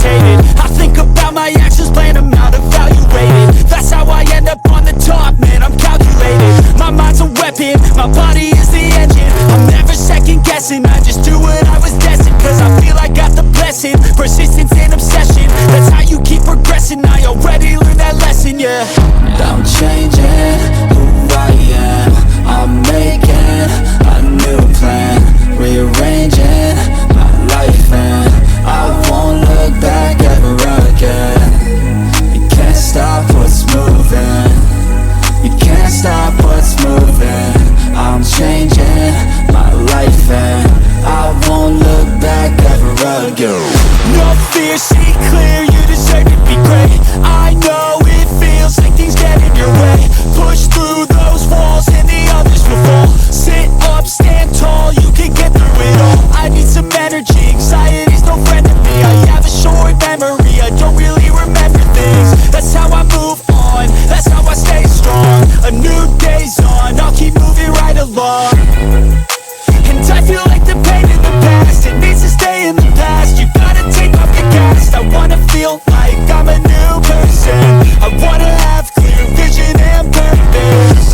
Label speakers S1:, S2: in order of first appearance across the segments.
S1: meditated. I think about my actions, plan them out, evaluated. That's how I end up on the top, man, I'm calculated. My mind's a weapon, my body is the engine. I'm never second guessing, I just do what I was destined. Cause I feel I got the blessing, persistence and obsession. That's how you keep progressing, I already learned that lesson, yeah.
S2: I'm changing who I am, I'm making a new plan, rearranging my life and I won't look back ever again. You can't stop what's moving, you can't stop what's moving. I'm changing my life and I won't look back ever again.
S1: No fear, see clear, you deserve to be great. I know it feels like things get in your way. Push through those walls and the others will fall. Sit up, stand tall, you can get through it all. I need some energy, anxiety's no friend to me. I have a short memory, I don't really remember things. That's how I move on, that's how I stay strong. A new day's on, I'll keep moving right along. And I feel like the pain in the past, it needs to stay in the past. You gotta take off the cast. I wanna feel like I'm a new person. I wanna have clear vision and purpose.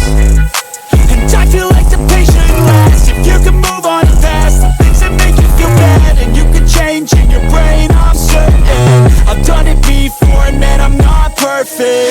S1: And I feel like the pain shouldn't last. If you can move on fast, the things that make you feel bad, and you can change in your brain, I'm certain. I've done it before and man, I'm not perfect.